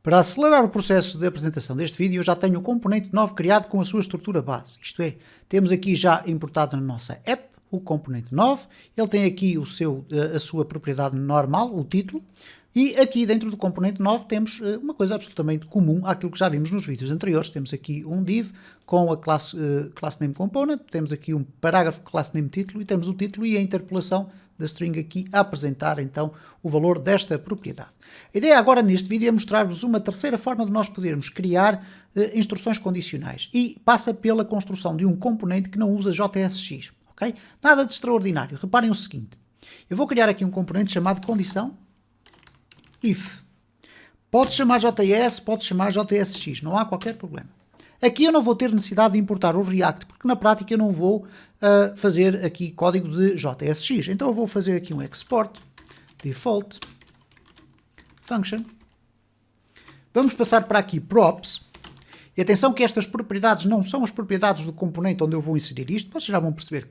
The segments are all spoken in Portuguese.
Para acelerar o processo de apresentação deste vídeo, eu já tenho o componente novo criado com a sua estrutura base. Isto é, temos aqui já importado na nossa app o componente novo, ele tem aqui a sua propriedade normal, o título, e aqui dentro do componente novo temos uma coisa absolutamente comum àquilo que já vimos nos vídeos anteriores. Temos aqui um div com a class name component, temos aqui um parágrafo class name título e temos o título e a interpolação da string aqui a apresentar então o valor desta propriedade. A ideia agora neste vídeo é mostrar-vos uma terceira forma de nós podermos criar instruções condicionais e passa pela construção de um componente que não usa JSX. Okay? Nada de extraordinário. Reparem o seguinte, eu vou criar aqui um componente chamado condição if. Pode chamar JS, pode chamar JSX, não há qualquer problema. Aqui eu não vou ter necessidade de importar o React, porque na prática eu não vou fazer aqui código de JSX. Então eu vou fazer aqui um export default function. Vamos passar para aqui props. E atenção que estas propriedades não são as propriedades do componente onde eu vou inserir isto. Vocês já vão perceber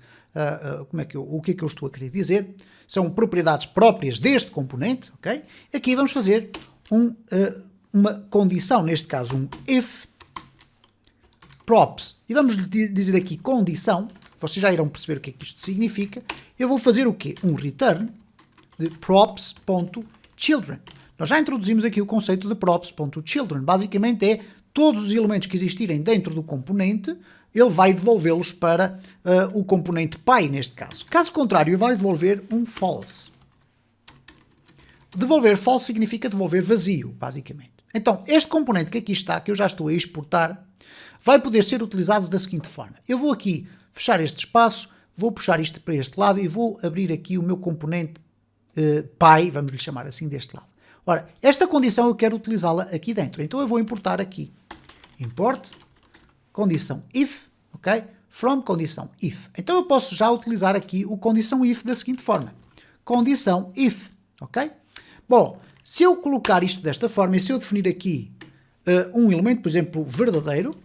o que é que eu estou a querer dizer. São propriedades próprias deste componente. Okay? Aqui vamos fazer uma condição, neste caso um if props. E vamos dizer aqui condição. Vocês já irão perceber o que é que isto significa. Eu vou fazer o quê? Um return de props.children. Nós já introduzimos aqui o conceito de props.children. Basicamente é todos os elementos que existirem dentro do componente, ele vai devolvê-los para o componente pai, neste caso. Caso contrário, vai devolver um false. Devolver false significa devolver vazio, basicamente. Então, este componente que aqui está, que eu já estou a exportar, vai poder ser utilizado da seguinte forma. Eu vou aqui fechar este espaço, vou puxar isto para este lado e vou abrir aqui o meu componente pai, vamos lhe chamar assim, deste lado. Ora, esta condição eu quero utilizá-la aqui dentro, então eu vou importar aqui. Import, condição if, ok? From condição if. Então eu posso já utilizar aqui o condição if da seguinte forma. Condição if, ok? Bom, se eu colocar isto desta forma e se eu definir aqui um elemento, por exemplo, verdadeiro,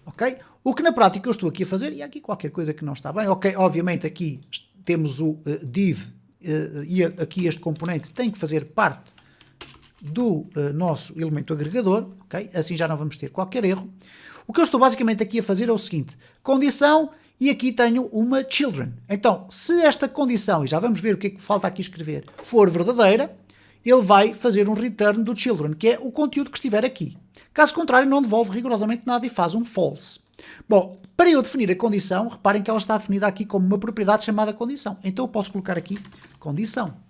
ok? O que na prática eu estou aqui a fazer, e há aqui qualquer coisa que não está bem, ok? Obviamente aqui temos o div e aqui este componente tem que fazer parte do nosso elemento agregador, ok? Assim já não vamos ter qualquer erro. O que eu estou basicamente aqui a fazer é o seguinte, condição e aqui tenho uma children. Então, se esta condição, e já vamos ver o que é que falta aqui escrever, for verdadeira, ele vai fazer um return do children, que é o conteúdo que estiver aqui. Caso contrário, não devolve rigorosamente nada e faz um false. Bom, para eu definir a condição, reparem que ela está definida aqui como uma propriedade chamada condição. Então eu posso colocar aqui condição.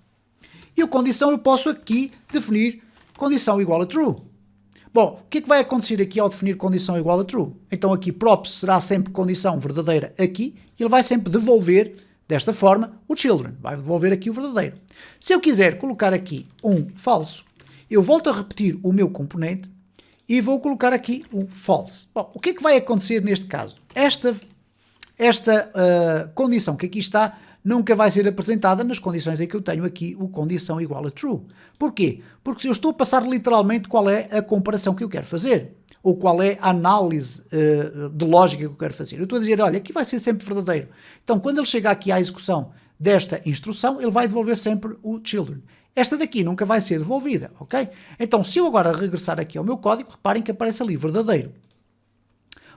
E o condição eu posso aqui definir condição igual a true. Bom, o que é que vai acontecer aqui ao definir condição igual a true? Então aqui props será sempre condição verdadeira aqui, e ele vai sempre devolver desta forma o children, vai devolver aqui o verdadeiro. Se eu quiser colocar aqui um falso, eu volto a repetir o meu componente e vou colocar aqui um false. Bom, o que é que vai acontecer neste caso? Esta condição que aqui está nunca vai ser apresentada nas condições em que eu tenho aqui o condição igual a true. Porquê? Porque se eu estou a passar literalmente qual é a comparação que eu quero fazer, ou qual é a análise de lógica que eu quero fazer. Eu estou a dizer, olha, aqui vai ser sempre verdadeiro. Então, quando ele chega aqui à execução desta instrução, ele vai devolver sempre o children. Esta daqui nunca vai ser devolvida, ok? Então, se eu agora regressar aqui ao meu código, reparem que aparece ali verdadeiro.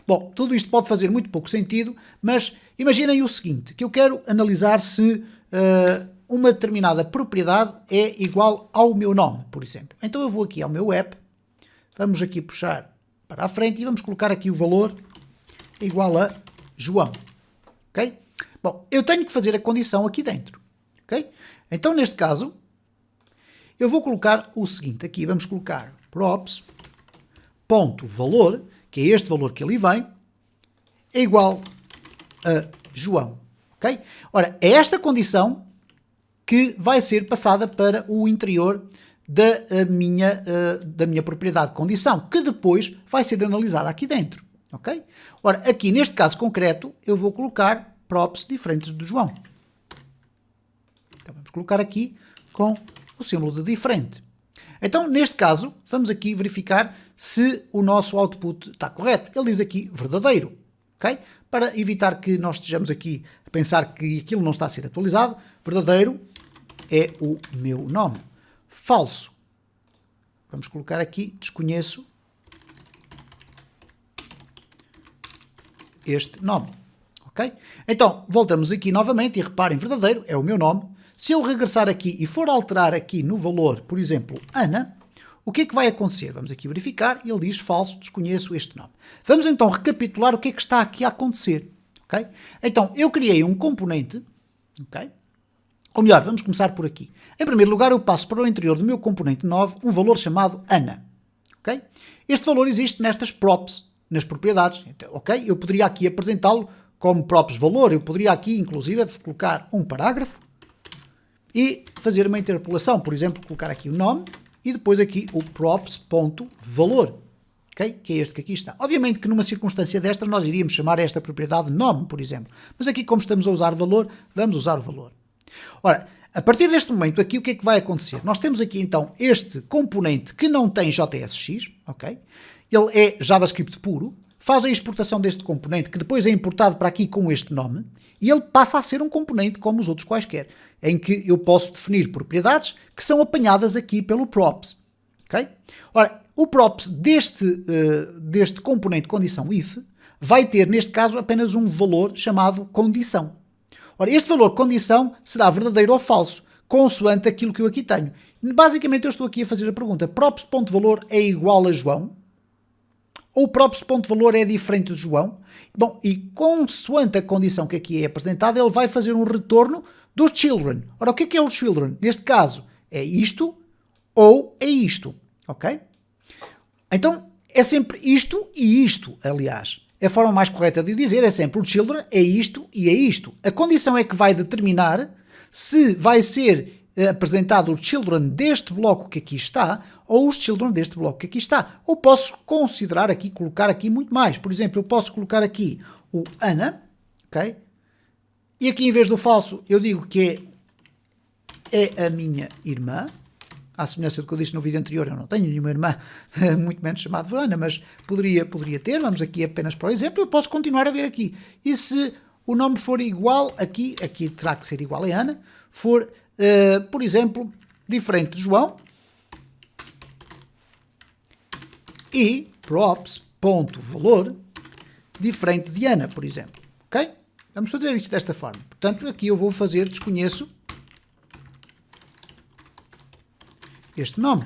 Bom, tudo isto pode fazer muito pouco sentido, mas imaginem o seguinte, que eu quero analisar se uma determinada propriedade é igual ao meu nome, por exemplo. Então eu vou aqui ao meu app, vamos aqui puxar para a frente e vamos colocar aqui o valor igual a João, ok? Bom, eu tenho que fazer a condição aqui dentro, ok? Então neste caso, eu vou colocar o seguinte, aqui vamos colocar props.valor, que é este valor que ali vem, é igual a João, ok? Ora, é esta condição que vai ser passada para o interior da minha propriedade condição, que depois vai ser analisada aqui dentro, ok? Ora, aqui neste caso concreto, eu vou colocar props diferentes do João. Então vamos colocar aqui com o símbolo de diferente. Então, neste caso, vamos aqui verificar se o nosso output está correto. Ele diz aqui verdadeiro, ok? Para evitar que nós estejamos aqui a pensar que aquilo não está a ser atualizado, verdadeiro é o meu nome. Falso Vamos colocar aqui, desconheço este nome. Ok? Então, voltamos aqui novamente e reparem, verdadeiro é o meu nome. Se eu regressar aqui e for alterar aqui no valor, por exemplo, Ana, o que é que vai acontecer? Vamos aqui verificar e ele diz falso, desconheço este nome. Vamos então recapitular o que é que está aqui a acontecer. Okay? Então, eu criei um componente, okay? Ou melhor, vamos começar por aqui. Em primeiro lugar, eu passo para o interior do meu componente 9 um valor chamado Ana. Okay? Este valor existe nestas props, nas propriedades. Então, ok? Eu poderia aqui apresentá-lo como props valor, eu poderia aqui, inclusive, colocar um parágrafo e fazer uma interpolação. Por exemplo, colocar aqui o nome e depois aqui o props.valor. Okay? Que é este que aqui está. Obviamente que numa circunstância destas nós iríamos chamar esta propriedade nome, por exemplo. Mas aqui, como estamos a usar valor, vamos usar o valor. Ora, a partir deste momento aqui, o que é que vai acontecer? Nós temos aqui então este componente que não tem JSX, ok? Ele é JavaScript puro, faz a exportação deste componente que depois é importado para aqui com este nome e ele passa a ser um componente como os outros quaisquer, em que eu posso definir propriedades que são apanhadas aqui pelo props. Okay? Ora, o props deste componente condição if vai ter, neste caso, apenas um valor chamado condição. Ora, este valor condição será verdadeiro ou falso, consoante aquilo que eu aqui tenho. Basicamente, eu estou aqui a fazer a pergunta: props.valor é igual a João? Ou props.valor é diferente de João? Bom, e consoante a condição que aqui é apresentada, ele vai fazer um retorno dos children. Ora, o que é o children? Neste caso, é isto ou é isto, ok? Então, é sempre isto e isto, aliás. A forma mais correta de o dizer é sempre o children é isto e é isto. A condição é que vai determinar se vai ser apresentado o children deste bloco que aqui está ou os children deste bloco que aqui está. Ou posso considerar aqui, colocar aqui muito mais. Por exemplo, eu posso colocar aqui o Ana, ok? E aqui em vez do falso eu digo que é a minha irmã. À semelhança do que eu disse no vídeo anterior, eu não tenho nenhuma irmã, muito menos chamada Ana, mas poderia ter. Vamos aqui apenas para o exemplo. Eu posso continuar a ver aqui. E se o nome for igual, aqui terá que ser igual a Ana, for, por exemplo, diferente de João, e props.valor diferente de Ana, por exemplo. Ok? Vamos fazer isto desta forma. Portanto, aqui eu vou fazer desconheço este nome.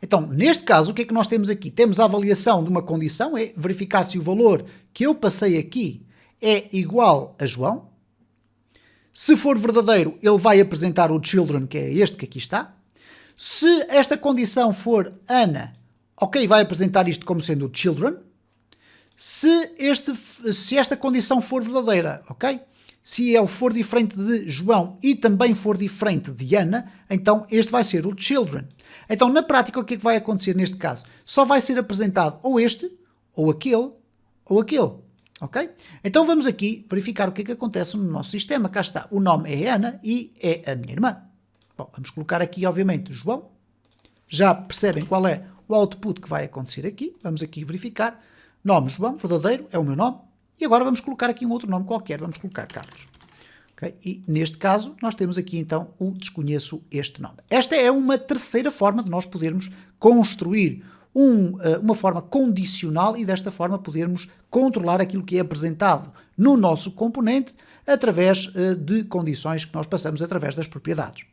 Então, neste caso, o que é que nós temos aqui? Temos a avaliação de uma condição, é verificar se o valor que eu passei aqui é igual a João. Se for verdadeiro, ele vai apresentar o children, que é este que aqui está. Se esta condição for Ana, ok, vai apresentar isto como sendo o children. Se esta condição for verdadeira, ok? Se ele for diferente de João e também for diferente de Ana, então este vai ser o children. Então, na prática, o que é que vai acontecer neste caso? Só vai ser apresentado ou este, ou aquele, ou aquele. Ok? Então, vamos aqui verificar o que é que acontece no nosso sistema. Cá está. O nome é Ana e é a minha irmã. Bom, vamos colocar aqui, obviamente, João. Já percebem qual é o output que vai acontecer aqui. Vamos aqui verificar. Nome João, verdadeiro, é o meu nome. E agora vamos colocar aqui um outro nome qualquer, vamos colocar Carlos. Okay? E neste caso nós temos aqui então o desconheço este nome. Esta é uma terceira forma de nós podermos construir uma forma condicional e desta forma podermos controlar aquilo que é apresentado no nosso componente através de condições que nós passamos através das propriedades.